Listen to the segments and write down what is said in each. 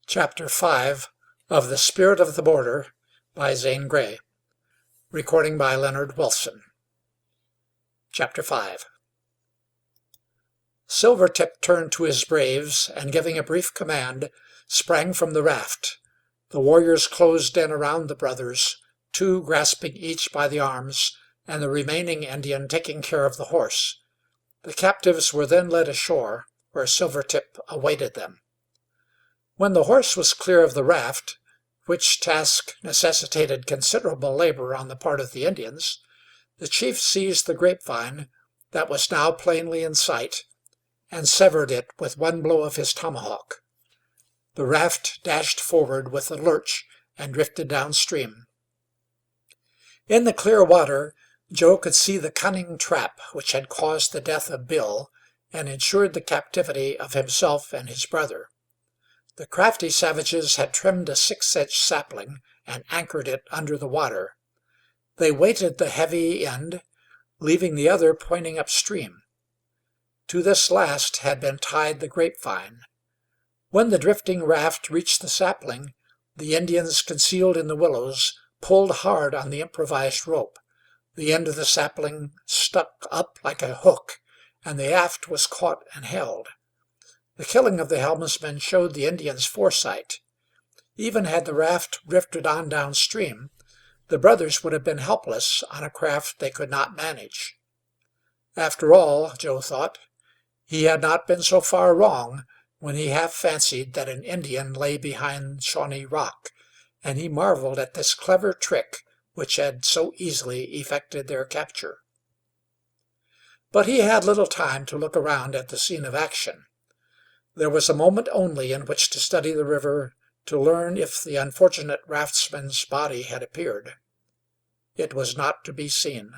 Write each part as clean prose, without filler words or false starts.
Chapter 5 of The Spirit of the Border by Zane Grey. Recording by Leonard Wilson. Chapter 5. Silvertip turned to his braves, and giving a brief command, sprang from the raft. The warriors closed in around the brothers, two grasping each by the arms, and the remaining Indian taking care of the horse. The captives were then led ashore, where Silvertip awaited them. When the horse was clear of the raft, which task necessitated considerable labor on the part of the Indians, the chief seized the grapevine that was now plainly in sight, and severed it with one blow of his tomahawk. The raft dashed forward with a lurch and drifted downstream. In the clear water, Joe could see the cunning trap which had caused the death of Bill and ensured the captivity of himself and his brother. The crafty savages had trimmed a 6-inch sapling and anchored it under the water. They weighted the heavy end, leaving the other pointing upstream. To this last had been tied the grapevine. When the drifting raft reached the sapling, the Indians concealed in the willows pulled hard on the improvised rope. The end of the sapling stuck up like a hook, and the aft was caught and held. The killing of the helmsman showed the Indians' foresight. Even had the raft drifted on downstream, the brothers would have been helpless on a craft they could not manage. After all, Joe thought, he had not been so far wrong when he half fancied that an Indian lay behind Shawnee Rock, and he marveled at this clever trick which had so easily effected their capture. But he had little time to look around at the scene of action. There was a moment only in which to study the river to learn if the unfortunate raftsman's body had appeared. It was not to be seen.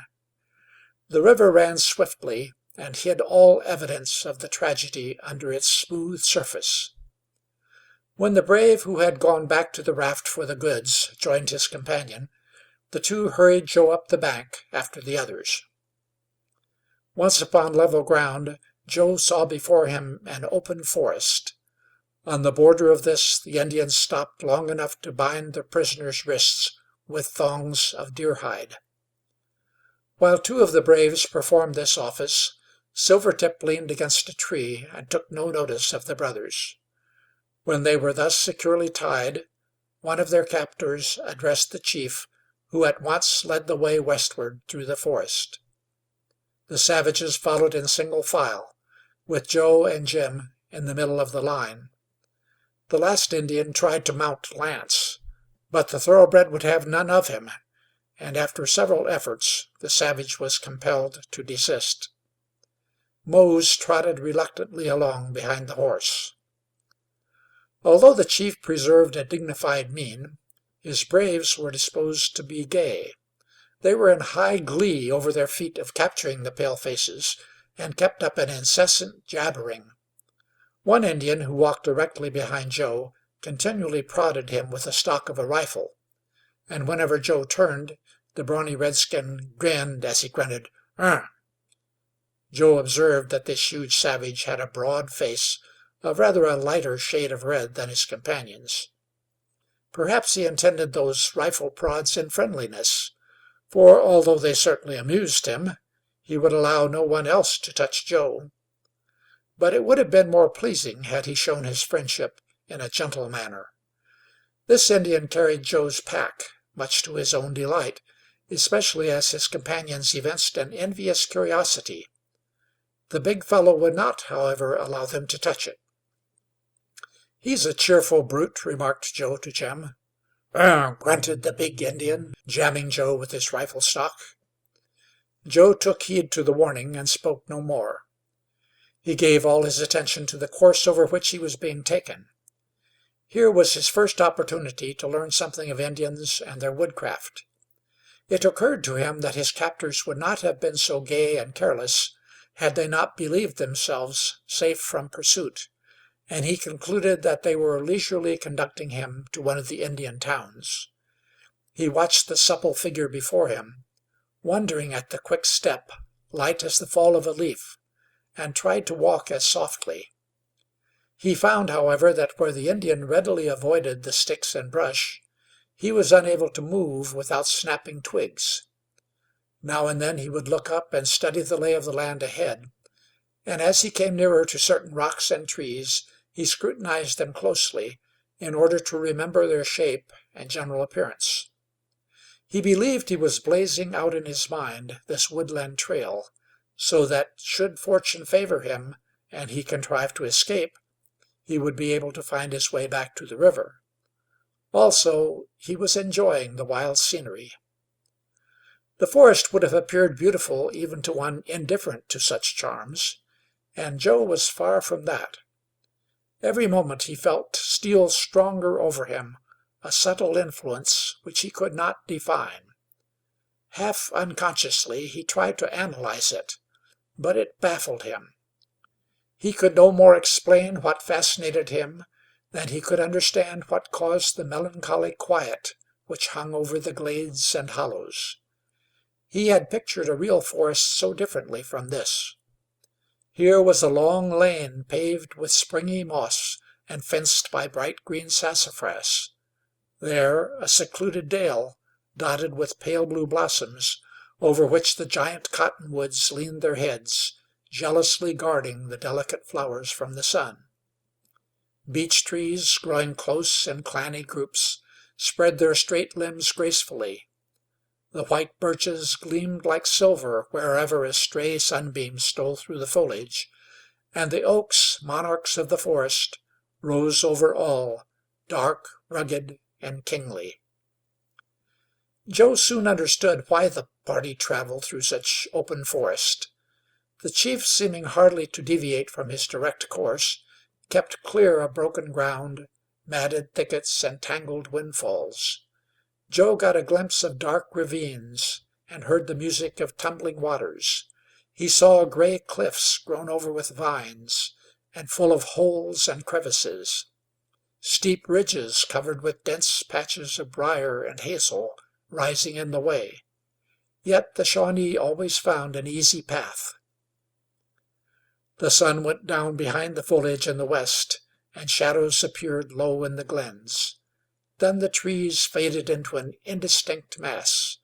The river ran swiftly and hid all evidence of the tragedy under its smooth surface. When the brave who had gone back to the raft for the goods joined his companion, the two hurried Joe up the bank after the others. Once upon level ground, Joe saw before him an open forest. On the border of this the Indians stopped long enough to bind the prisoner's wrists with thongs of deer-hide. While two of the braves performed this office, Silvertip leaned against a tree and took no notice of the brothers. When they were thus securely tied, one of their captors addressed the chief, who at once led the way westward through the forest. The savages followed in single file, with Joe and Jim in the middle of the line. The last Indian tried to mount Lance, but the thoroughbred would have none of him, and after several efforts the savage was compelled to desist. Mose trotted reluctantly along behind the horse. Although the chief preserved a dignified mien, his braves were disposed to be gay. They were in high glee over their feat of capturing the palefaces, and kept up an incessant jabbering. One Indian, who walked directly behind Joe, continually prodded him with the stock of a rifle, and whenever Joe turned, the brawny redskin grinned as he grunted, "Ugh!" Joe observed that this huge savage had a broad face of rather a lighter shade of red than his companions. Perhaps he intended those rifle prods in friendliness, for although they certainly amused him, he would allow no one else to touch Joe. But it would have been more pleasing had he shown his friendship in a gentle manner. This Indian carried Joe's pack, much to his own delight, especially as his companions evinced an envious curiosity. The big fellow would not, however, allow them to touch it. "He's a cheerful brute," remarked Joe to Jim. "Ugh!" grunted the big Indian, jamming Joe with his rifle stock. Joe took heed to the warning and spoke no more. He gave all his attention to the course over which he was being taken. Here was his first opportunity to learn something of Indians and their woodcraft. It occurred to him that his captors would not have been so gay and careless had they not believed themselves safe from pursuit, and he concluded that they were leisurely conducting him to one of the Indian towns. He watched the supple figure before him, wondering at the quick step, light as the fall of a leaf, and tried to walk as softly. He found, however, that where the Indian readily avoided the sticks and brush, he was unable to move without snapping twigs. Now and then he would look up and study the lay of the land ahead, and as he came nearer to certain rocks and trees, he scrutinized them closely in order to remember their shape and general appearance. He believed he was blazing out in his mind this woodland trail, so that, should fortune favor him and he contrive to escape, he would be able to find his way back to the river. Also, he was enjoying the wild scenery. The forest would have appeared beautiful even to one indifferent to such charms, and Joe was far from that. Every moment he felt steal stronger over him a subtle influence which he could not define. Half unconsciously he tried to analyze it, but it baffled him. He could no more explain what fascinated him than he could understand what caused the melancholy quiet which hung over the glades and hollows. He had pictured a real forest so differently from this. Here was a long lane paved with springy moss and fenced by bright green sassafras. There a secluded dale, dotted with pale blue blossoms, over which the giant cottonwoods leaned their heads, jealously guarding the delicate flowers from the sun. Beech trees, growing close in clanny groups, spread their straight limbs gracefully. The white birches gleamed like silver wherever a stray sunbeam stole through the foliage, and the oaks, monarchs of the forest, rose over all, dark, rugged, and kingly. Joe soon understood why the party traveled through such open forest. The chief, seeming hardly to deviate from his direct course, kept clear of broken ground, matted thickets, and tangled windfalls. Joe got a glimpse of dark ravines and heard the music of tumbling waters. He saw gray cliffs grown over with vines and full of holes and crevices, steep ridges covered with dense patches of briar and hazel rising in the way. Yet the Shawnee always found an easy path. The sun went down behind the foliage in the west, and shadows appeared low in the glens. Then the trees faded into an indistinct mass.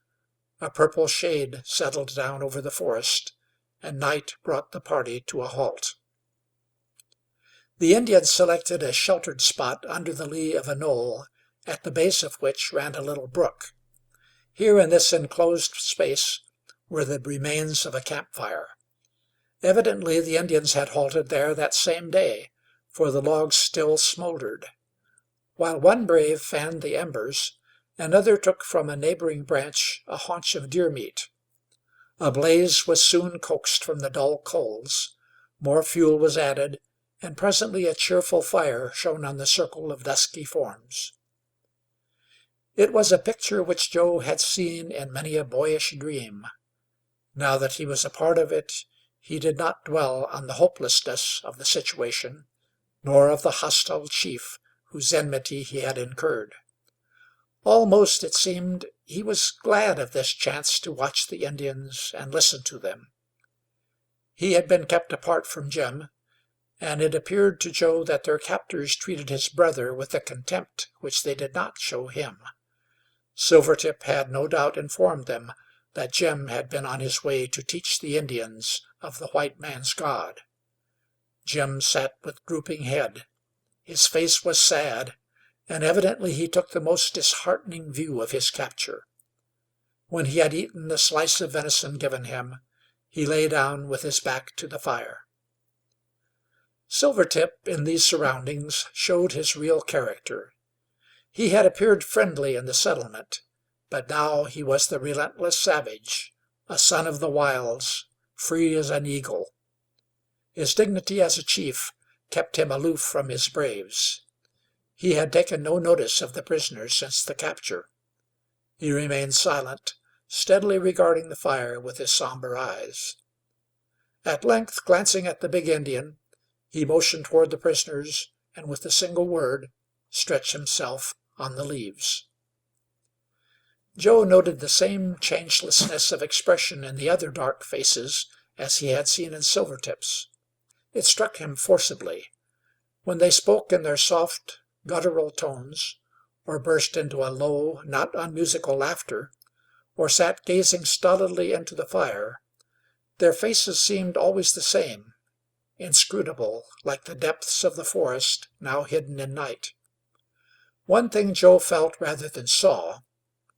A purple shade settled down over the forest, and night brought the party to a halt. The Indians selected a sheltered spot under the lee of a knoll, at the base of which ran a little brook. Here in this enclosed space were the remains of a campfire. Evidently the Indians had halted there that same day, for the logs still smoldered. While one brave fanned the embers, another took from a neighboring branch a haunch of deer meat. A blaze was soon coaxed from the dull coals, more fuel was added, and presently a cheerful fire shone on the circle of dusky forms. It was a picture which Joe had seen in many a boyish dream. Now that he was a part of it, he did not dwell on the hopelessness of the situation, nor of the hostile chief whose enmity he had incurred. Almost, it seemed, he was glad of this chance to watch the Indians and listen to them. He had been kept apart from Jim, and it appeared to Joe that their captors treated his brother with a contempt which they did not show him. Silvertip had no doubt informed them that Jim had been on his way to teach the Indians of the white man's God. Jim sat with drooping head. His face was sad, and evidently he took the most disheartening view of his capture. When he had eaten the slice of venison given him, he lay down with his back to the fire. Silvertip, in these surroundings, showed his real character. He had appeared friendly in the settlement, but now he was the relentless savage, a son of the wilds, free as an eagle. His dignity as a chief kept him aloof from his braves. He had taken no notice of the prisoners since the capture. He remained silent, steadily regarding the fire with his somber eyes. At length, glancing at the big Indian, he motioned toward the prisoners, and with a single word stretched himself on the leaves. Joe noted the same changelessness of expression in the other dark faces as he had seen in Silvertip's. It struck him forcibly. When they spoke in their soft, guttural tones, or burst into a low, not unmusical laughter, or sat gazing stolidly into the fire, their faces seemed always the same, inscrutable, like the depths of the forest now hidden in night. One thing Joe felt rather than saw: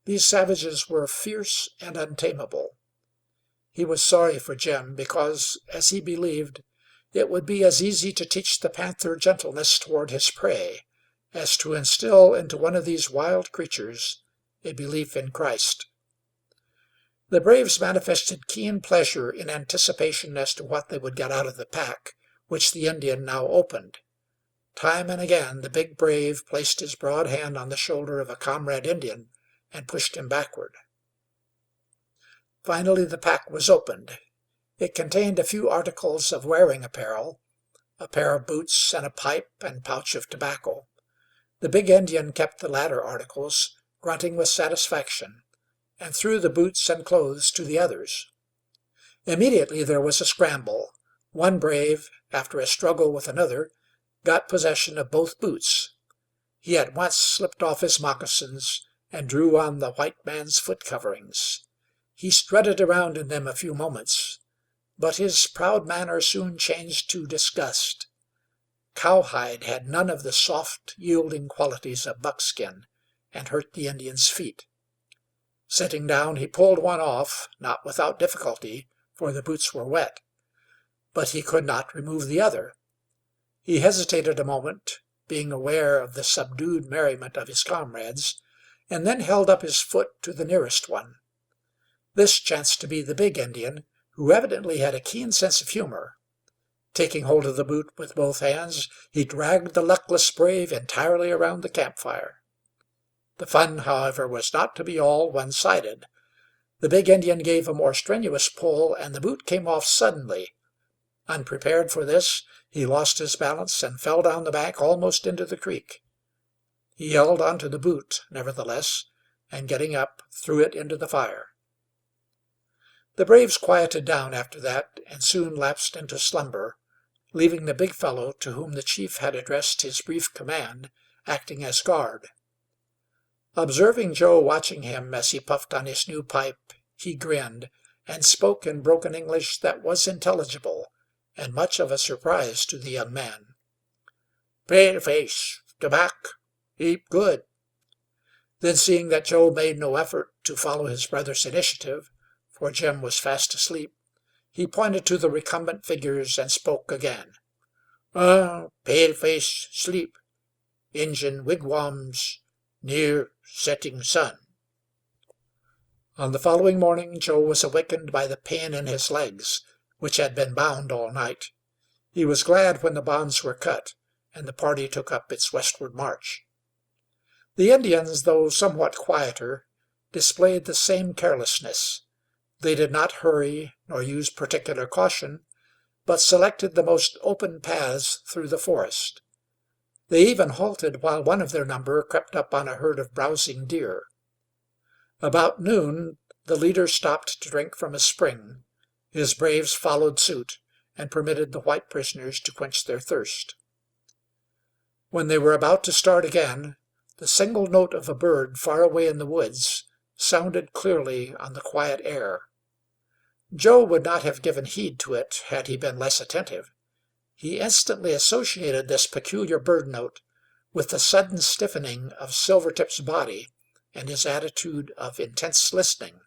these savages were fierce and untamable. He was sorry for Jim, because, as he believed, it would be as easy to teach the panther gentleness toward his prey as to instill into one of these wild creatures a belief in Christ. The braves manifested keen pleasure in anticipation as to what they would get out of the pack, which the Indian now opened. Time and again the big brave placed his broad hand on the shoulder of a comrade Indian and pushed him backward. Finally the pack was opened. It contained a few articles of wearing apparel, a pair of boots and a pipe and pouch of tobacco. The big Indian kept the latter articles, grunting with satisfaction, and threw the boots and clothes to the others. Immediately there was a scramble. One brave, after a struggle with another, got possession of both boots. He at once slipped off his moccasins and drew on the white man's foot coverings. He strutted around in them a few moments, but his proud manner soon changed to disgust. Cowhide had none of the soft, yielding qualities of buckskin, and hurt the Indian's feet. Sitting down, he pulled one off, not without difficulty, for the boots were wet, but he could not remove the other. He hesitated a moment, being aware of the subdued merriment of his comrades, and then held up his foot to the nearest one. This chanced to be the big Indian, who evidently had a keen sense of humor. Taking hold of the boot with both hands, he dragged the luckless brave entirely around the campfire. The fun, however, was not to be all one-sided. The big Indian gave a more strenuous pull, and the boot came off suddenly. Unprepared for this, he lost his balance and fell down the bank almost into the creek. He held on to the boot, nevertheless, and getting up, threw it into the fire. The braves quieted down after that, and soon lapsed into slumber, leaving the big fellow, to whom the chief had addressed his brief command, acting as guard. Observing Joe watching him as he puffed on his new pipe, he grinned, and spoke in broken English that was intelligible, and much of a surprise to the young man. "Paleface, tobacco, heap good." Then, seeing that Joe made no effort to follow his brother's initiative, for Jim was fast asleep, he pointed to the recumbent figures and spoke again. "Paleface sleep. Injun wigwams near setting sun." On the following morning Joe was awakened by the pain in his legs, which had been bound all night. He was glad when the bonds were cut, and the party took up its westward march. The Indians, though somewhat quieter, displayed the same carelessness. They did not hurry nor use particular caution, but selected the most open paths through the forest. They even halted while one of their number crept up on a herd of browsing deer. About noon the leader stopped to drink from a spring. His braves followed suit, and permitted the white prisoners to quench their thirst. When they were about to start again, the single note of a bird far away in the woods sounded clearly on the quiet air. Joe would not have given heed to it had he been less attentive. He instantly associated this peculiar bird note with the sudden stiffening of Silvertip's body and his attitude of intense listening.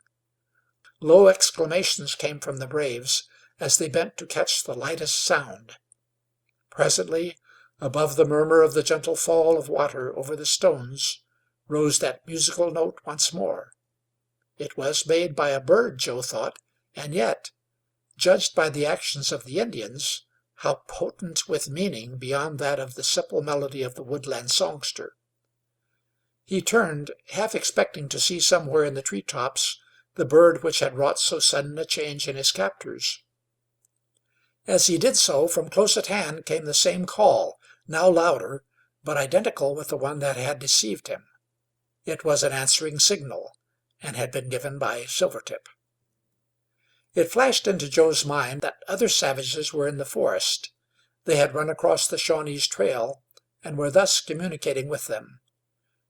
Low exclamations came from the braves as they bent to catch the lightest sound. Presently, above the murmur of the gentle fall of water over the stones, rose that musical note once more. It was made by a bird, Joe thought, and yet, judged by the actions of the Indians, how potent with meaning beyond that of the simple melody of the woodland songster. He turned, half expecting to see somewhere in the tree-tops the bird which had wrought so sudden a change in his captors. As he did so, from close at hand came the same call, now louder, but identical with the one that had deceived him. It was an answering signal, and had been given by Silvertip. It flashed into Joe's mind that other savages were in the forest. They had run across the Shawnees' trail, and were thus communicating with them.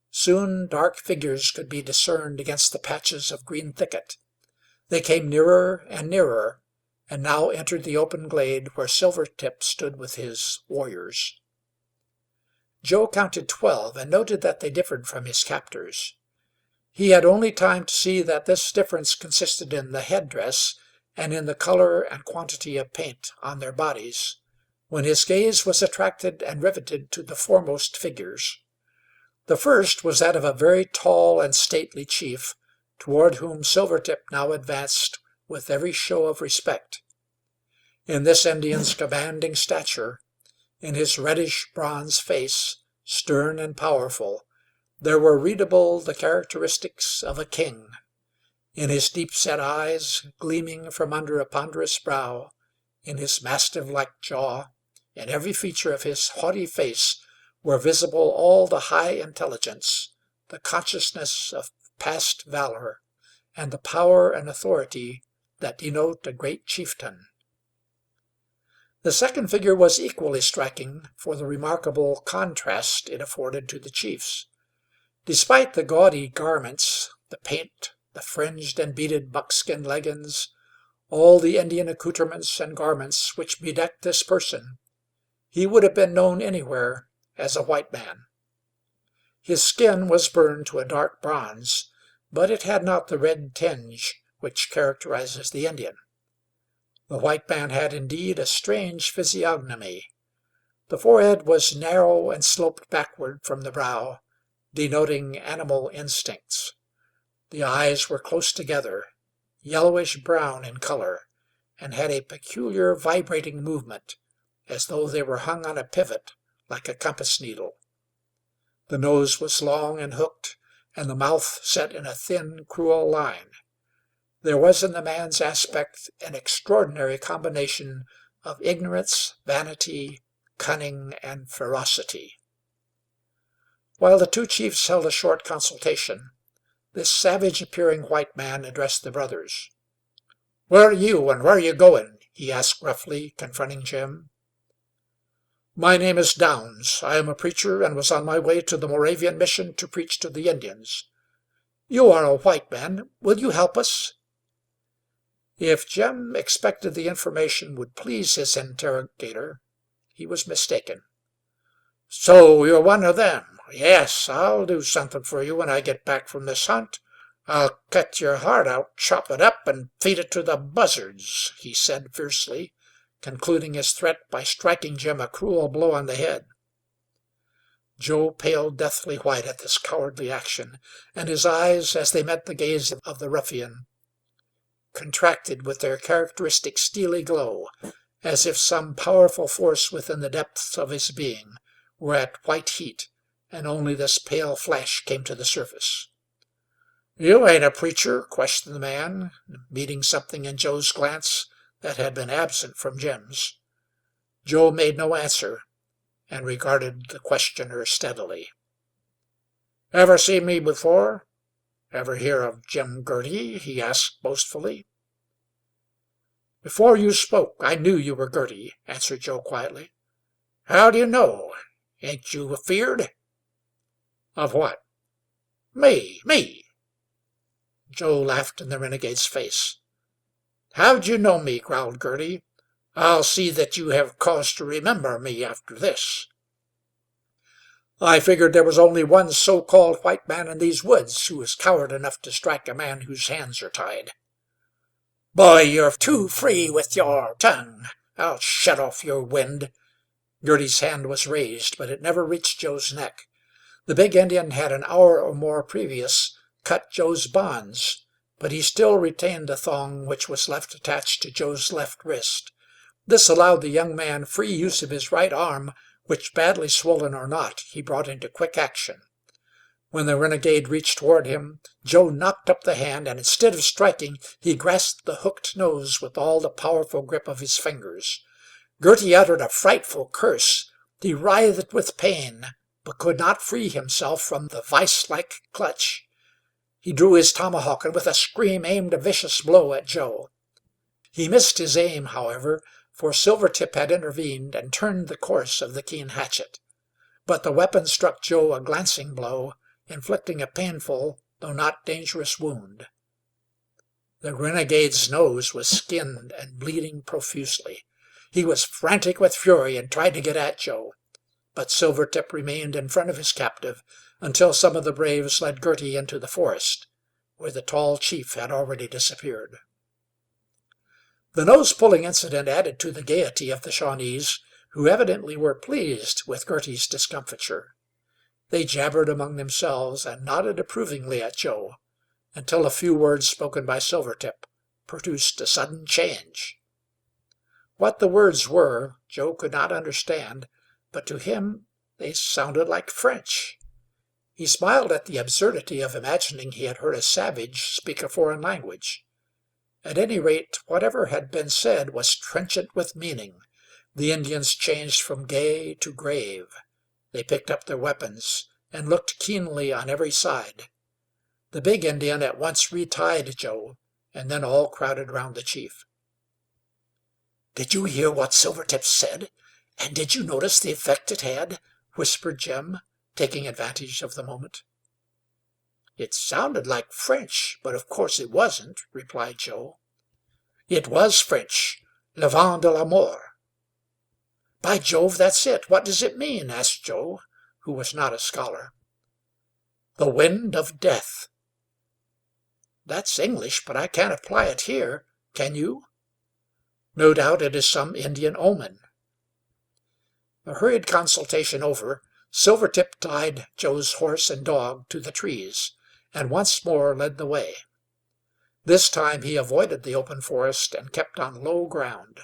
Soon dark figures could be discerned against the patches of green thicket. They came nearer and nearer, and now entered the open glade where Silvertip stood with his warriors. Joe counted 12, and noted that they differed from his captors. He had only time to see that this difference consisted in the headdress and in the color and quantity of paint on their bodies, when his gaze was attracted and riveted to the foremost figures. The first was that of a very tall and stately chief, toward whom Silvertip now advanced with every show of respect. In this Indian's commanding stature, in his reddish bronze face, stern and powerful, there were readable the characteristics of a king. In his deep-set eyes, gleaming from under a ponderous brow, in his mastiff-like jaw, in every feature of his haughty face were visible all the high intelligence, the consciousness of past valor, and the power and authority that denote a great chieftain. The second figure was equally striking for the remarkable contrast it afforded to the chief's. Despite the gaudy garments, the paint, the fringed and beaded buckskin leggins, all the Indian accouterments and garments which bedecked this person, he would have been known anywhere as a white man. His skin was burned to a dark bronze, but it had not the red tinge which characterizes the Indian. The white man had indeed a strange physiognomy. The forehead was narrow and sloped backward from the brow, denoting animal instincts. The eyes were close together, yellowish-brown in color, and had a peculiar vibrating movement, as though they were hung on a pivot like a compass needle. The nose was long and hooked, and the mouth set in a thin, cruel line. There was in the man's aspect an extraordinary combination of ignorance, vanity, cunning, and ferocity. While the two chiefs held a short consultation, this savage-appearing white man addressed the brothers. "Where are you, and where are you going?" he asked gruffly, confronting Jim. "My name is Downs. I am a preacher, and was on my way to the Moravian mission to preach to the Indians. You are a white man. Will you help us?" If Jim expected the information would please his interrogator, he was mistaken. "So you're one of them. Yes, I'll do something for you when I get back from this hunt. I'll cut your heart out, chop it up, and feed it to the buzzards," he said fiercely, concluding his threat by striking Jim a cruel blow on the head. Joe paled deathly white at this cowardly action, and his eyes, as they met the gaze of the ruffian, contracted with their characteristic steely glow, as if some powerful force within the depths of his being were at white heat, and only this pale flash came to the surface. "You ain't a preacher?" questioned the man, meeting something in Joe's glance that had been absent from Jim's. Joe made no answer, and regarded the questioner steadily. "Ever seen me before? Ever hear of Jim Girty?" he asked boastfully. "Before you spoke, I knew you were Girty," answered Joe quietly. "How do you know? Ain't you afeard?" "Of what?" Me. Joe laughed in the renegade's face. "How'd you know me?" growled Girty. "I'll see that you have cause to remember me after this." "I figured there was only one so-called white man in these woods who is coward enough to strike a man whose hands are tied." "Boy, you're too free with your tongue. I'll shut off your wind." Girty's hand was raised, but it never reached Joe's neck. The big Indian had an hour or more previous cut Joe's bonds, but he still retained the thong which was left attached to Joe's left wrist. This allowed the young man free use of his right arm, which, badly swollen or not, he brought into quick action. When the renegade reached toward him, Joe knocked up the hand, and instead of striking, he grasped the hooked nose with all the powerful grip of his fingers. Girty uttered a frightful curse. He writhed with pain, but could not free himself from the vice-like clutch. He drew his tomahawk, and with a scream aimed a vicious blow at Joe. He missed his aim, however, for Silvertip had intervened and turned the course of the keen hatchet. But the weapon struck Joe a glancing blow, inflicting a painful, though not dangerous wound. The renegade's nose was skinned and bleeding profusely. He was frantic with fury and tried to get at Joe, but Silvertip remained in front of his captive until some of the braves led Girty into the forest, where the tall chief had already disappeared. The nose-pulling incident added to the gaiety of the Shawnees, who evidently were pleased with Girty's discomfiture. They jabbered among themselves and nodded approvingly at Joe, until a few words spoken by Silvertip produced a sudden change. What the words were, Joe could not understand, but to him they sounded like French. He smiled at the absurdity of imagining he had heard a savage speak a foreign language. At any rate, whatever had been said was trenchant with meaning. The Indians changed from gay to grave. They picked up their weapons and looked keenly on every side. The big Indian at once retied Joe, and then all crowded round the chief. "Did you hear what Silvertip said, and did you notice the effect it had?" whispered Jim, taking advantage of the moment. "It sounded like French, but of course it wasn't," replied Joe. "It was French. Le vent de la mort." "By Jove, that's it. What does it mean?" asked Joe, who was not a scholar. "The wind of death." "That's English, but I can't apply it here. Can you?" "No doubt it is some Indian omen." The hurried consultation over, Silvertip tied Joe's horse and dog to the trees, and once more led the way. This time he avoided the open forest and kept on low ground.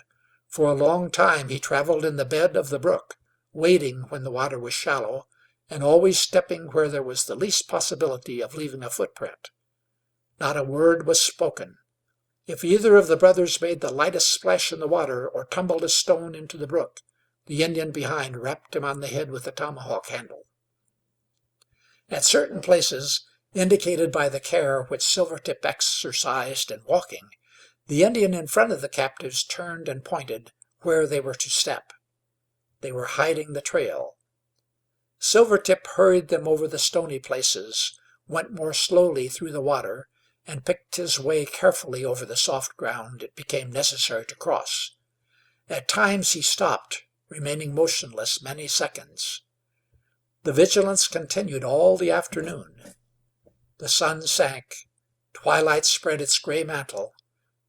For a long time he traveled in the bed of the brook, wading when the water was shallow, and always stepping where there was the least possibility of leaving a footprint. Not a word was spoken. If either of the brothers made the lightest splash in the water or tumbled a stone into the brook, the Indian behind rapped him on the head with a tomahawk handle. At certain places, indicated by the care which Silvertip exercised in walking, the Indian in front of the captives turned and pointed where they were to step. They were hiding the trail. Silvertip hurried them over the stony places, went more slowly through the water, and picked his way carefully over the soft ground it became necessary to cross. At times he stopped, remaining motionless many seconds. The vigilance continued all the afternoon. The sun sank, twilight spread its gray mantle,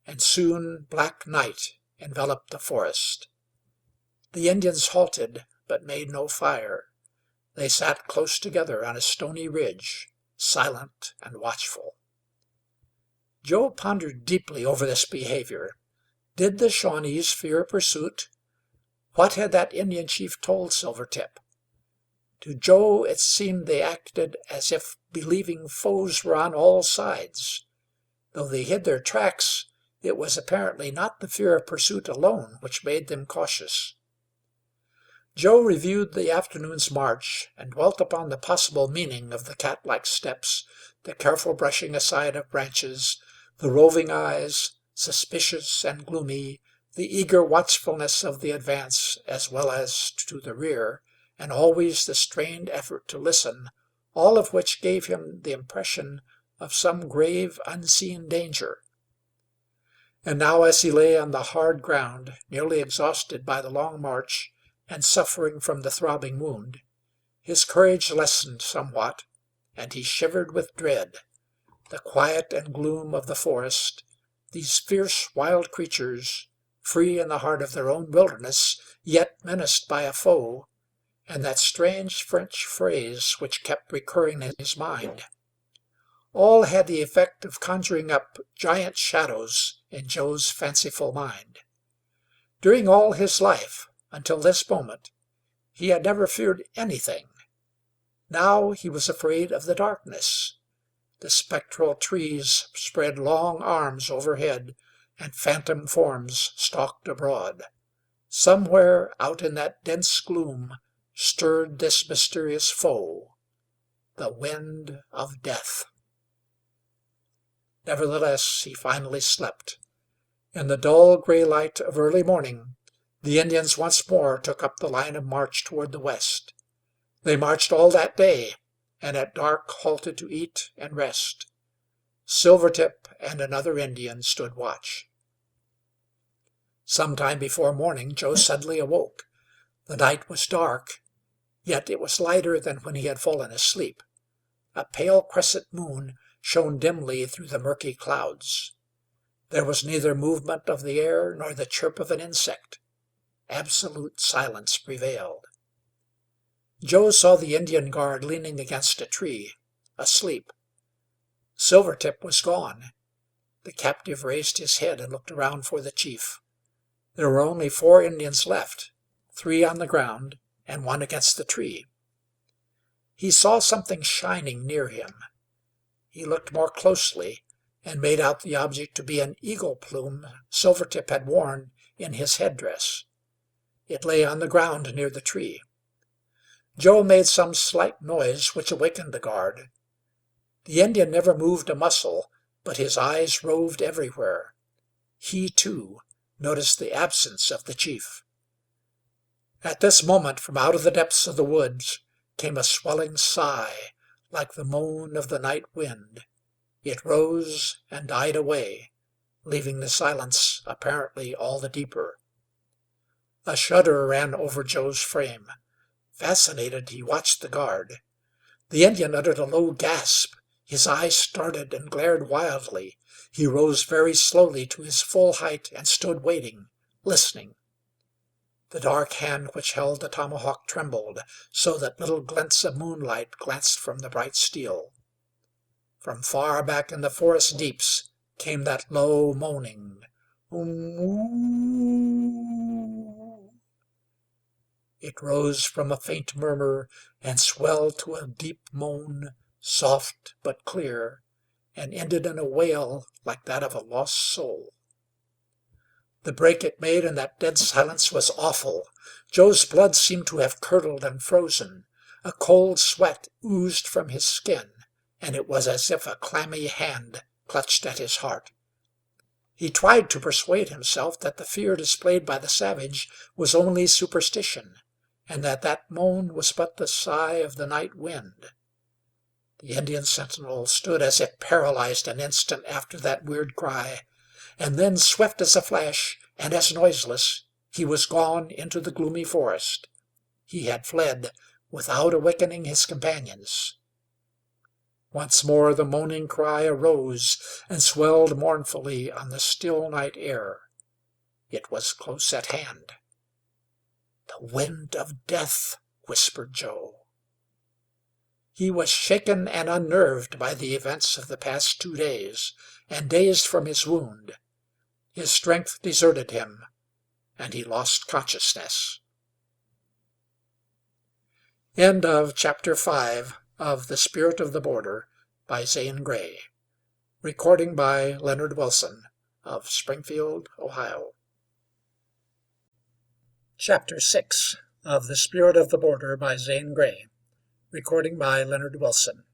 and soon black night enveloped the forest. The Indians halted, but made no fire. They sat close together on a stony ridge, silent and watchful. Joe pondered deeply over this behavior. Did the Shawnees fear pursuit? What had that Indian chief told Silvertip? To Joe it seemed they acted as if believing foes were on all sides. Though they hid their tracks, it was apparently not the fear of pursuit alone which made them cautious. Joe reviewed the afternoon's march and dwelt upon the possible meaning of the cat-like steps, the careful brushing aside of branches, the roving eyes, suspicious and gloomy, the eager watchfulness of the advance as well as to the rear, and always the strained effort to listen, all of which gave him the impression of some grave, unseen danger. And now, as he lay on the hard ground, nearly exhausted by the long march and suffering from the throbbing wound, his courage lessened somewhat, and he shivered with dread. The quiet and gloom of the forest, these fierce wild creatures, free in the heart of their own wilderness, yet menaced by a foe, and that strange French phrase which kept recurring in his mind, all had the effect of conjuring up giant shadows in Joe's fanciful mind. During all his life, until this moment, he had never feared anything. Now he was afraid of the darkness. The spectral trees spread long arms overhead, and phantom forms stalked abroad. Somewhere out in that dense gloom stirred this mysterious foe, the wind of death. Nevertheless, he finally slept. In the dull gray light of early morning, The Indians once more took up the line of march toward the west. They marched all that day, and at dark halted to eat and rest. Silvertip and another Indian stood watch. Some time before morning Joe suddenly awoke. The night was dark, yet it was lighter than when he had fallen asleep. A pale crescent moon shone dimly through the murky clouds. There was neither movement of the air nor the chirp of an insect. Absolute silence prevailed. Joe saw the Indian guard leaning against a tree, asleep. Silvertip was gone. The captive raised his head and looked around for the chief. There were only 4 Indians left, 3 on the ground and 1 against the tree. He saw something shining near him. He looked more closely and made out the object to be an eagle plume Silvertip had worn in his headdress. It lay on the ground near the tree. Joe made some slight noise which awakened the guard. The Indian never moved a muscle, but his eyes roved everywhere. He, too, noticed the absence of the chief. At this moment, from out of the depths of the woods, came a swelling sigh, like the moan of the night wind. It rose and died away, leaving the silence apparently all the deeper. A shudder ran over Joe's frame. Fascinated, he watched the guard. The Indian uttered a low gasp. His eyes started and glared wildly. He rose very slowly to his full height and stood waiting, listening. The dark hand which held the tomahawk trembled, so that little glints of moonlight glanced from the bright steel. From far back in the forest deeps came that low moaning, "Um-oo." It rose from a faint murmur and swelled to a deep moan, soft but clear, and ended in a wail like that of a lost soul. The break it made in that dead silence was awful. Joe's blood seemed to have curdled and frozen. A cold sweat oozed from his skin, and it was as if a clammy hand clutched at his heart. He tried to persuade himself that the fear displayed by the savage was only superstition, and that that moan was but the sigh of the night wind. The Indian sentinel stood as if paralyzed an instant after that weird cry, and then, swift as a flash and as noiseless, he was gone into the gloomy forest. He had fled without awakening his companions. Once more the moaning cry arose and swelled mournfully on the still night air. It was close at hand. "The wind of death," whispered Joe. He was shaken and unnerved by the events of the past 2 days, and dazed from his wound. His strength deserted him, and he lost consciousness. End of Chapter 5 of The Spirit of the Border by Zane Grey. Recording by Leonard Wilson of Springfield, Ohio. Chapter 6 of The Spirit of the Border by Zane Grey. Recording by Leonard Wilson.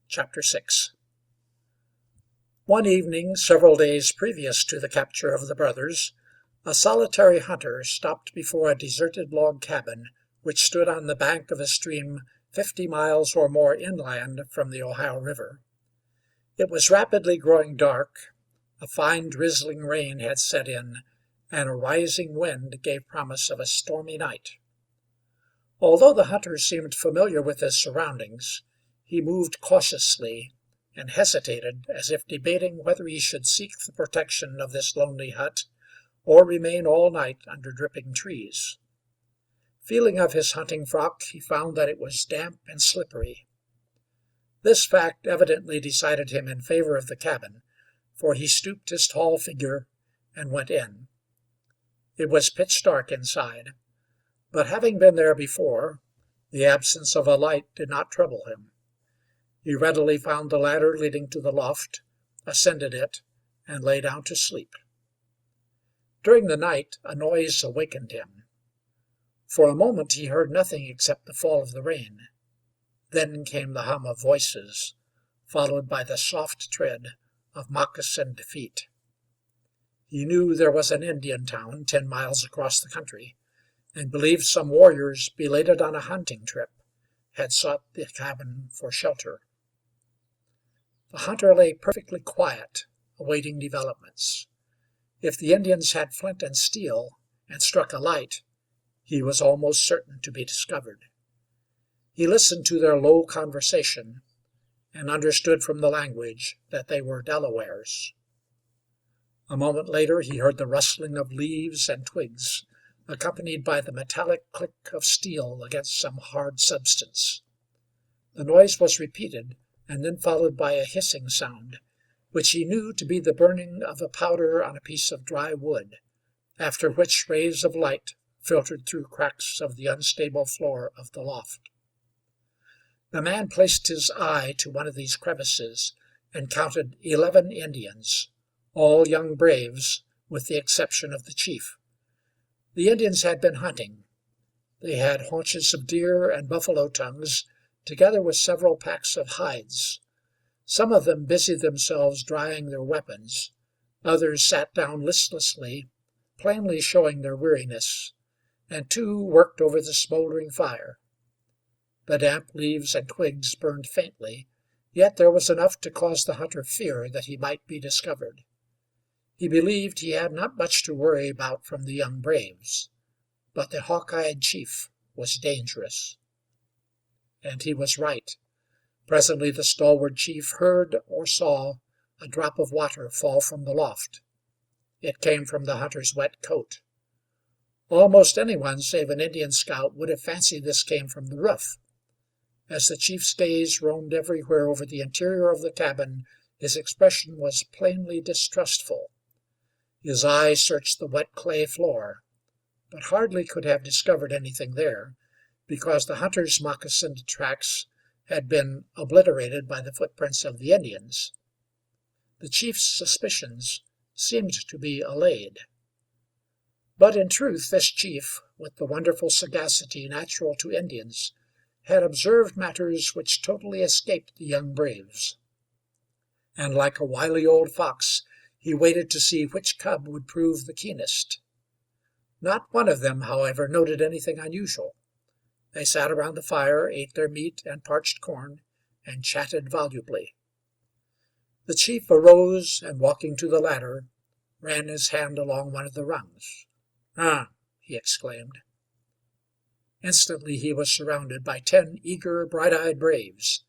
Chapter 6. One evening, several days previous to the capture of the brothers, a solitary hunter stopped before a deserted log cabin which stood on the bank of a stream 50 miles or more inland from the Ohio River. It was rapidly growing dark. A fine drizzling rain had set in, and a rising wind gave promise of a stormy night. Although the hunter seemed familiar with his surroundings, he moved cautiously and hesitated, as if debating whether he should seek the protection of this lonely hut or remain all night under dripping trees. Feeling of his hunting frock, he found that it was damp and slippery. This fact evidently decided him in favor of the cabin, for he stooped his tall figure and went in. It was pitch dark inside, but having been there before, the absence of a light did not trouble him. He readily found the ladder leading to the loft, ascended it, and lay down to sleep. During the night a noise awakened him. For a moment he heard nothing except the fall of the rain. Then came the hum of voices, followed by the soft tread of moccasined feet. He knew there was an Indian town 10 miles across the country, and believed some warriors, belated on a hunting trip, had sought the cabin for shelter. The hunter lay perfectly quiet, awaiting developments. If the Indians had flint and steel and struck a light, he was almost certain to be discovered. He listened to their low conversation and understood from the language that they were Delawares. A moment later he heard the rustling of leaves and twigs, accompanied by the metallic click of steel against some hard substance. The noise was repeated, and then followed by a hissing sound, which he knew to be the burning of a powder on a piece of dry wood, after which rays of light filtered through cracks of the unstable floor of the loft. The man placed his eye to one of these crevices and counted 11 Indians, all young braves, with the exception of the chief. The Indians had been hunting. They had haunches of deer and buffalo tongues, together with several packs of hides. Some of them busied themselves drying their weapons. Others sat down listlessly, plainly showing their weariness, and 2 worked over the smoldering fire. The damp leaves and twigs burned faintly, yet there was enough to cause the hunter fear that he might be discovered. He believed he had not much to worry about from the young braves, but the hawk-eyed chief was dangerous. And he was right. Presently the stalwart chief heard or saw a drop of water fall from the loft. It came from the hunter's wet coat. Almost anyone save an Indian scout would have fancied this came from the roof. As the chief's gaze roamed everywhere over the interior of the cabin, his expression was plainly distrustful. His eye searched the wet clay floor, but hardly could have discovered anything there, because the hunter's moccasined tracks had been obliterated by the footprints of the Indians. The chief's suspicions seemed to be allayed. But in truth this chief, with the wonderful sagacity natural to Indians, had observed matters which totally escaped the young braves. And like a wily old fox, he waited to see which cub would prove the keenest. Not one of them, however, noted anything unusual. They sat around the fire, ate their meat and parched corn, and chatted volubly. The chief arose and, walking to the ladder, ran his hand along one of the rungs. "Ah!" he exclaimed. Instantly he was surrounded by 10 eager, bright-eyed braves.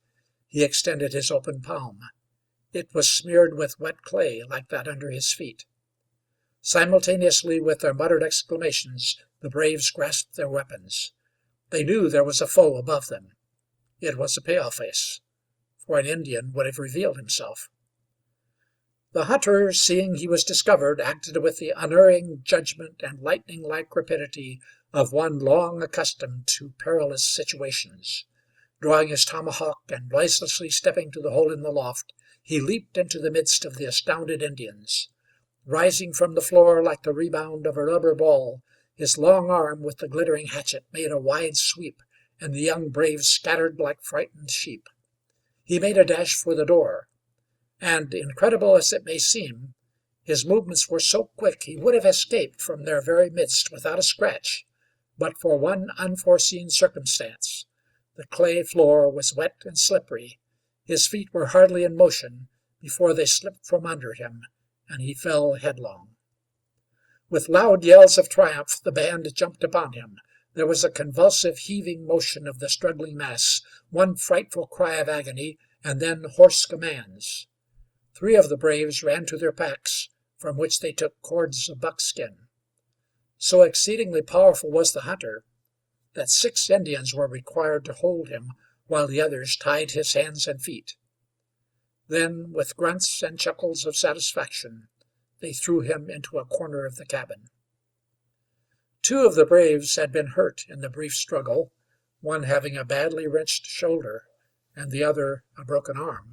He extended his open palm. It was smeared with wet clay like that under his feet. Simultaneously with their muttered exclamations, the braves grasped their weapons. They knew there was a foe above them. It was a paleface, for an Indian would have revealed himself. The hunter, seeing he was discovered, acted with the unerring judgment and lightning-like rapidity of one long accustomed to perilous situations. Drawing his tomahawk and noiselessly stepping to the hole in the loft, he leaped into the midst of the astounded Indians. Rising from the floor like the rebound of a rubber ball, his long arm with the glittering hatchet made a wide sweep, and the young braves scattered like frightened sheep. He made a dash for the door, and, incredible as it may seem, his movements were so quick he would have escaped from their very midst without a scratch, but for one unforeseen circumstance. The clay floor was wet and slippery. His feet were hardly in motion before they slipped from under him, and he fell headlong. With loud yells of triumph, the band jumped upon him. There was a convulsive heaving motion of the struggling mass, one frightful cry of agony, and then hoarse commands. 3 of the braves ran to their packs, from which they took cords of buckskin. So exceedingly powerful was the hunter that 6 Indians were required to hold him, while the others tied his hands and feet. Then, with grunts and chuckles of satisfaction, they threw him into a corner of the cabin. 2 of the braves had been hurt in the brief struggle, one having a badly wrenched shoulder, and the other a broken arm.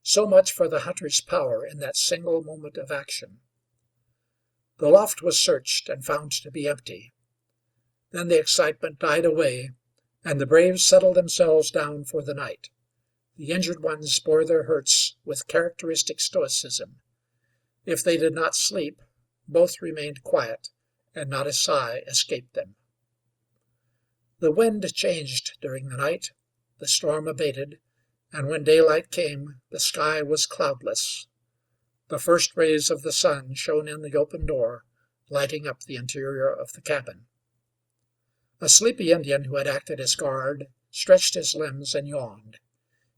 So much for the hunter's power in that single moment of action. The loft was searched and found to be empty. Then the excitement died away, and the braves settled themselves down for the night. The injured ones bore their hurts with characteristic stoicism. If they did not sleep, both remained quiet, and not a sigh escaped them. The wind changed during the night, the storm abated, and when daylight came the sky was cloudless. The first rays of the sun shone in the open door, lighting up the interior of the cabin. A sleepy Indian who had acted as guard stretched his limbs and yawned.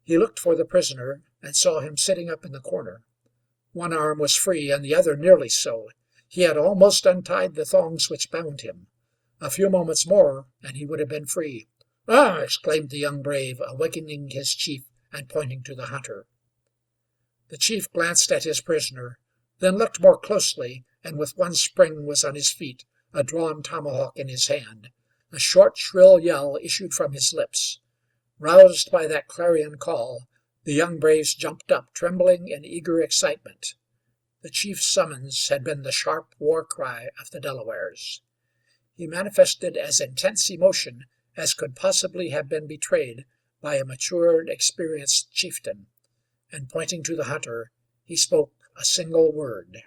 He looked for the prisoner and saw him sitting up in the corner. One arm was free and the other nearly so. He had almost untied the thongs which bound him. A few moments more and he would have been free. "Ah!" exclaimed the young brave, awakening his chief and pointing to the hunter. The chief glanced at his prisoner, then looked more closely, and with one spring was on his feet, a drawn tomahawk in his hand. A short, shrill yell issued from his lips. Roused by that clarion call, the young braves jumped up, trembling in eager excitement. The chief's summons had been the sharp war cry of the Delawares. He manifested as intense emotion as could possibly have been betrayed by a matured, experienced chieftain, and pointing to the hunter, he spoke a single word.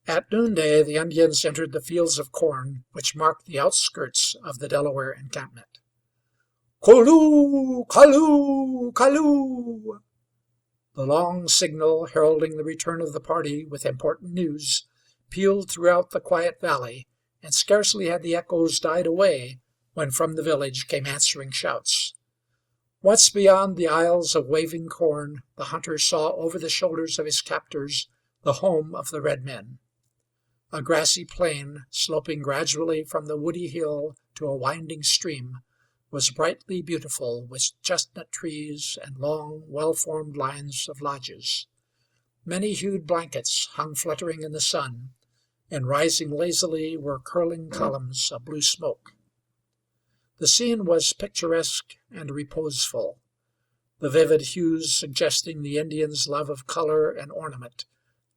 At noonday the Indians entered the fields of corn which marked the outskirts of the Delaware encampment. "Koloo! Kaloo! Kaloo!" The long signal heralding the return of the party with important news pealed throughout the quiet valley, and scarcely had the echoes died away when from the village came answering shouts. Once beyond the aisles of waving corn, the hunter saw over the shoulders of his captors the home of the redmen. A grassy plain, sloping gradually from the woody hill to a winding stream, was brightly beautiful with chestnut trees and long, well-formed lines of lodges. Many-hued blankets hung fluttering in the sun, and rising lazily were curling columns of blue smoke. The scene was picturesque and reposeful, the vivid hues suggesting the Indian's love of color and ornament,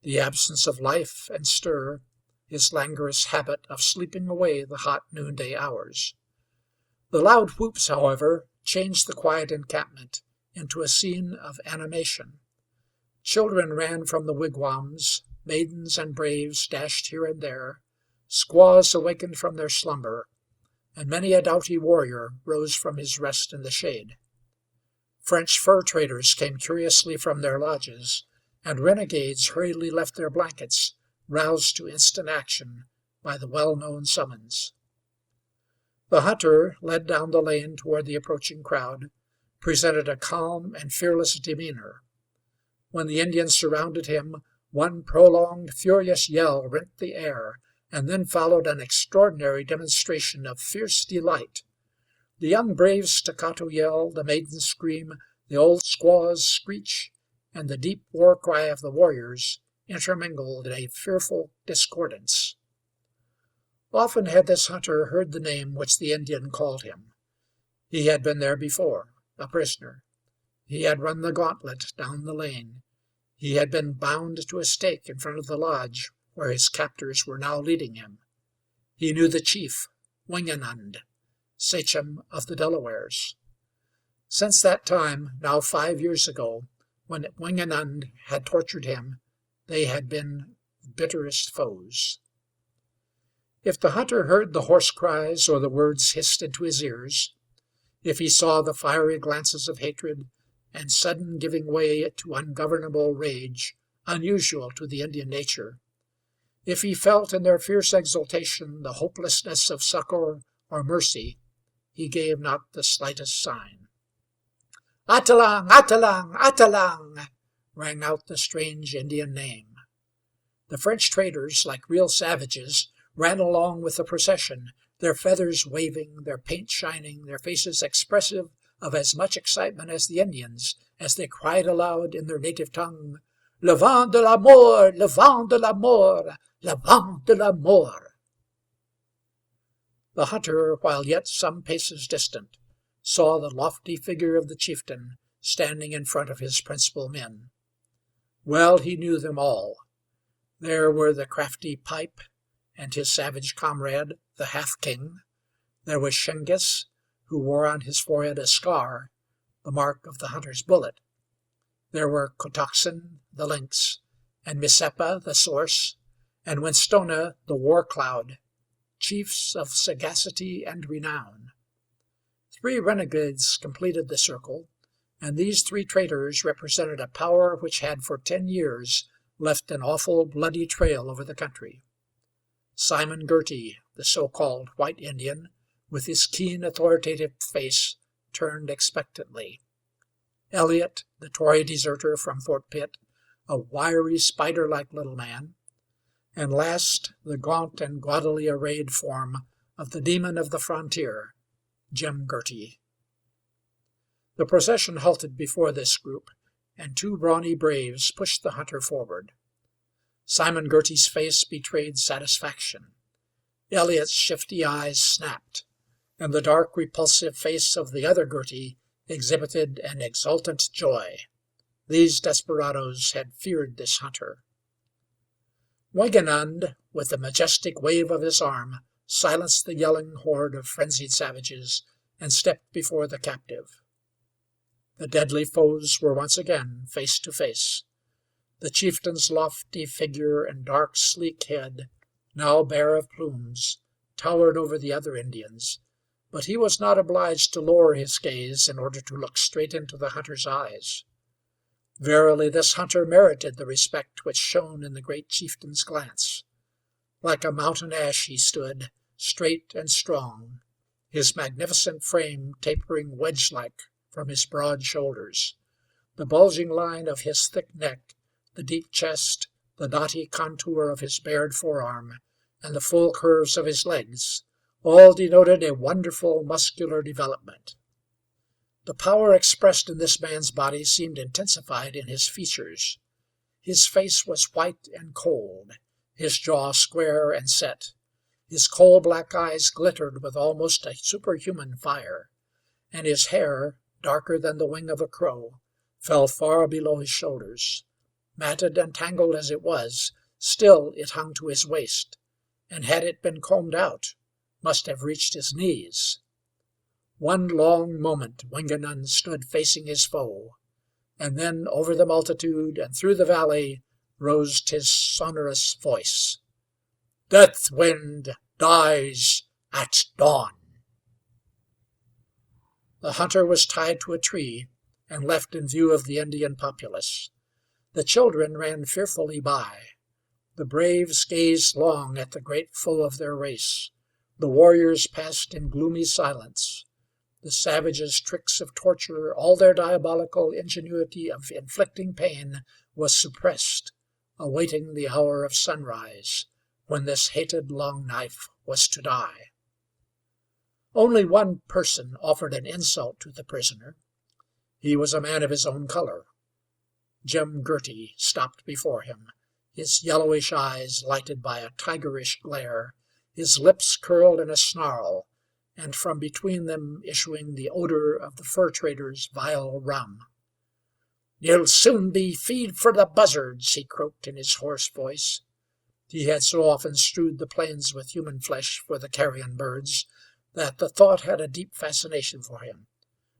the absence of life and stir, his languorous habit of sleeping away the hot noonday hours. The loud whoops, however, changed the quiet encampment into a scene of animation. Children ran from the wigwams, maidens and braves dashed here and there, squaws awakened from their slumber, and many a doughty warrior rose from his rest in the shade. French fur traders came curiously from their lodges, and renegades hurriedly left their blankets, roused to instant action by the well-known summons. The hunter, led down the lane toward the approaching crowd, presented a calm and fearless demeanor. When the Indians surrounded him, one prolonged, furious yell rent the air, and then followed an extraordinary demonstration of fierce delight. The young brave's staccato yell, the maiden's scream, the old squaw's screech, and the deep war cry of the warriors intermingled in a fearful discordance. Often had this hunter heard the name which the Indian called him. He had been there before, a prisoner. He had run the gauntlet down the lane. He had been bound to a stake in front of the lodge where his captors were now leading him. He knew the chief, Wingenund, sachem of the Delawares. Since that time, now 5 years ago, when Wingenund had tortured him, they had been bitterest foes. If the hunter heard the hoarse cries or the words hissed into his ears, if he saw the fiery glances of hatred and sudden giving way to ungovernable rage, unusual to the Indian nature, if he felt in their fierce exultation the hopelessness of succor or mercy, he gave not the slightest sign. "Atalang! Atalang! Atalang!" rang out the strange Indian name. The French traders, like real savages, ran along with the procession, their feathers waving, their paint shining, their faces expressive of as much excitement as the Indians, as they cried aloud in their native tongue, "Le vent de la mort! Le vent de la mort! Le vent de la mort!" The hunter, while yet some paces distant, saw the lofty figure of the chieftain standing in front of his principal men. Well he knew them all. There were the crafty Pipe and his savage comrade, the Half-King. There was Shingiss, who wore on his forehead a scar, the mark of the hunter's bullet. There were Kotoxen, the Lynx, and Misepa the source, and Winstona the war cloud, chiefs of sagacity and renown. 3 renegades completed the circle, and these 3 traitors represented a power which had for 10 years left an awful bloody trail over the country. Simon Girty, the so-called White Indian, with his keen, authoritative face turned expectantly. Elliott, the Tory deserter from Fort Pitt, a wiry, spider-like little man. And last, the gaunt and gaudily arrayed form of the demon of the frontier, Jim Girty. The procession halted before this group, and 2 brawny braves pushed the hunter forward. Simon Girty's face betrayed satisfaction. Elliott's shifty eyes snapped, and the dark, repulsive face of the other Girty exhibited an exultant joy. These desperadoes had feared this hunter. Wingenund, with a majestic wave of his arm, silenced the yelling horde of frenzied savages and stepped before the captive. The deadly foes were once again face to face. The chieftain's lofty figure and dark, sleek head, now bare of plumes, towered over the other Indians, but he was not obliged to lower his gaze in order to look straight into the hunter's eyes. Verily, this hunter merited the respect which shone in the great chieftain's glance. Like a mountain ash he stood, straight and strong, his magnificent frame tapering wedge-like from his broad shoulders. The bulging line of his thick neck, the deep chest, the knotty contour of his bared forearm, and the full curves of his legs, all denoted a wonderful muscular development. The power expressed in this man's body seemed intensified in his features. His face was white and cold, his jaw square and set. His coal-black eyes glittered with almost a superhuman fire, and his hair, darker than the wing of a crow, fell far below his shoulders. Matted and tangled as it was, still it hung to his waist, and had it been combed out, must have reached his knees. One long moment Wingenund stood facing his foe, and then over the multitude and through the valley rose his sonorous voice. "Deathwind dies at dawn." The hunter was tied to a tree and left in view of the Indian populace. The children ran fearfully by. The braves gazed long at the great foe of their race. The warriors passed in gloomy silence. The savages' tricks of torture, all their diabolical ingenuity of inflicting pain, was suppressed, awaiting the hour of sunrise, when this hated Long Knife was to die. Only one person offered an insult to the prisoner. He was a man of his own color. Jim Girty stopped before him, his yellowish eyes lighted by a tigerish glare, his lips curled in a snarl, and from between them issuing the odor of the fur trader's vile rum. "You'll soon be feed for the buzzards," he croaked in his hoarse voice. He had so often strewed the plains with human flesh for the carrion birds that the thought had a deep fascination for him.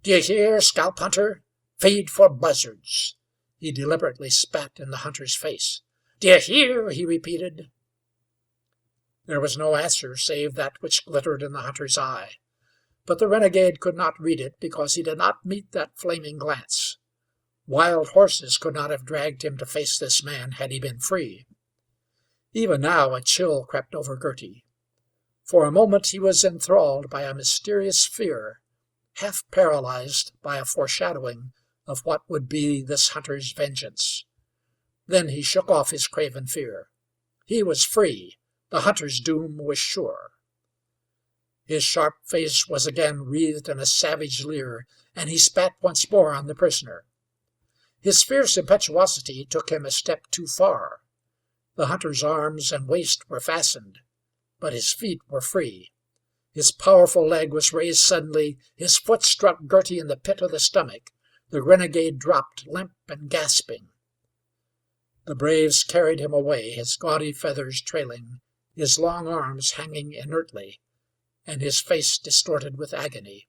"Do you hear, scalp hunter? Feed for buzzards." He deliberately spat in the hunter's face. "Do you hear?" he repeated. There was no answer save that which glittered in the hunter's eye, but the renegade could not read it because he did not meet that flaming glance. Wild horses could not have dragged him to face this man had he been free. Even now a chill crept over Girty. For a moment he was enthralled by a mysterious fear, half paralyzed by a foreshadowing of what would be this hunter's vengeance. Then he shook off his craven fear. He was free. The hunter's doom was sure. His sharp face was again wreathed in a savage leer, and he spat once more on the prisoner. His fierce impetuosity took him a step too far. The hunter's arms and waist were fastened, but his feet were free. His powerful leg was raised suddenly. His foot struck Girty in the pit of the stomach. The renegade dropped, limp and gasping. The braves carried him away, his gaudy feathers trailing, his long arms hanging inertly, and his face distorted with agony.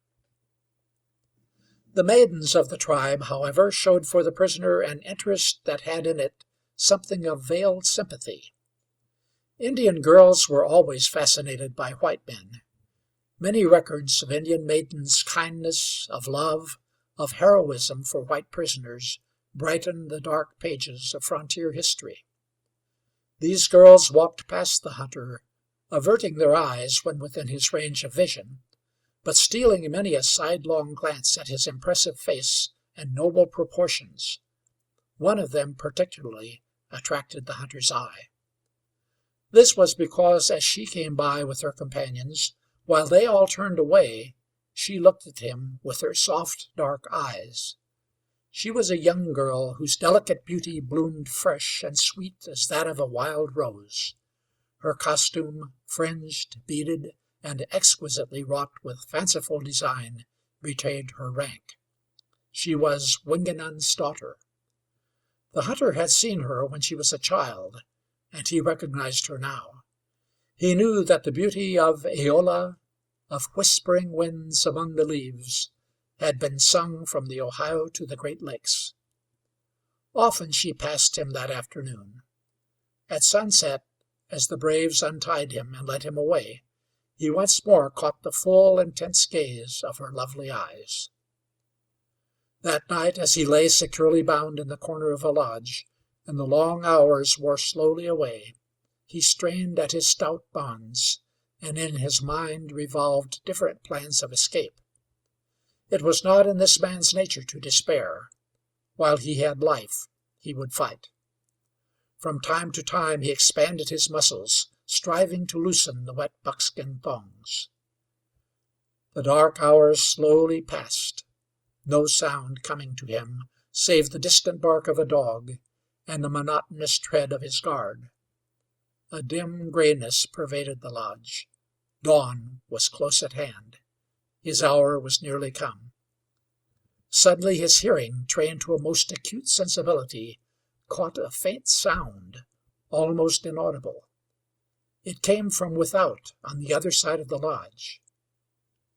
The maidens of the tribe, however, showed for the prisoner an interest that had in it something of veiled sympathy. Indian girls were always fascinated by white men. Many records of Indian maidens' kindness, of love, of heroism for white prisoners brighten the dark pages of frontier history. These girls walked past the hunter, averting their eyes when within his range of vision, but stealing many a sidelong glance at his impressive face and noble proportions. One of them particularly attracted the hunter's eye. This was because as she came by with her companions, while they all turned away, she looked at him with her soft, dark eyes. She was a young girl whose delicate beauty bloomed fresh and sweet as that of a wild rose. Her costume, fringed, beaded, and exquisitely wrought with fanciful design, betrayed her rank. She was Wingenund's daughter. The hunter had seen her when she was a child, and he recognized her now. He knew that the beauty of Aola, of whispering winds among the leaves, had been sung from the Ohio to the Great Lakes. Often she passed him that afternoon. At sunset, as the braves untied him and led him away, he once more caught the full, intense gaze of her lovely eyes. That night, as he lay securely bound in the corner of a lodge, and the long hours wore slowly away, he strained at his stout bonds, and in his mind revolved different plans of escape. It was not in this man's nature to despair. While he had life, he would fight. From time to time he expanded his muscles, striving to loosen the wet buckskin thongs. The dark hours slowly passed, no sound coming to him save the distant bark of a dog and the monotonous tread of his guard. A dim grayness pervaded the lodge. Dawn was close at hand. His hour was nearly come. Suddenly his hearing, trained to a most acute sensibility, caught a faint sound, almost inaudible. It came from without, on the other side of the lodge.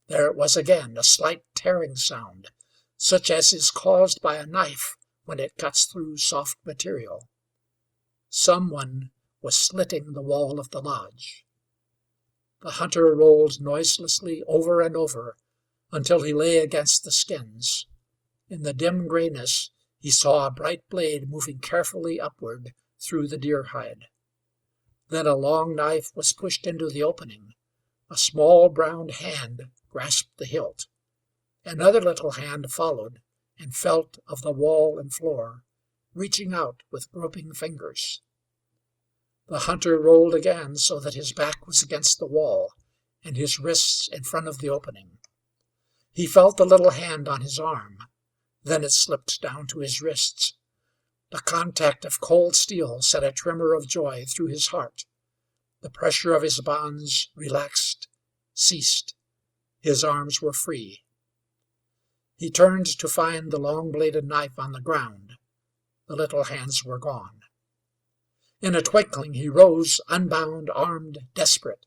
There it was again, a slight tearing sound, such as is caused by a knife when it cuts through soft material. Someone was slitting the wall of the lodge. The hunter rolled noiselessly over and over until he lay against the skins. In the dim grayness he saw a bright blade moving carefully upward through the deer hide. Then a long knife was pushed into the opening. A small brown hand grasped the hilt. Another little hand followed and felt of the wall and floor, reaching out with groping fingers. The hunter rolled again so that his back was against the wall and his wrists in front of the opening. He felt the little hand on his arm. Then it slipped down to his wrists. The contact of cold steel sent a tremor of joy through his heart. The pressure of his bonds relaxed, ceased. His arms were free. He turned to find the long-bladed knife on the ground. The little hands were gone. In a twinkling he rose, unbound, armed, desperate.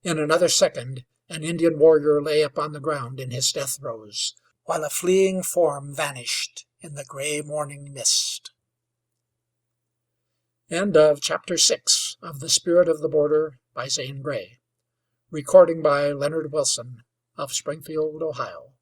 In another second an Indian warrior lay upon the ground in his death throes, while a fleeing form vanished in the gray morning mist. End of Chapter 6 of The Spirit of the Border by Zane Grey. Recording by Leonard Wilson of Springfield, Ohio.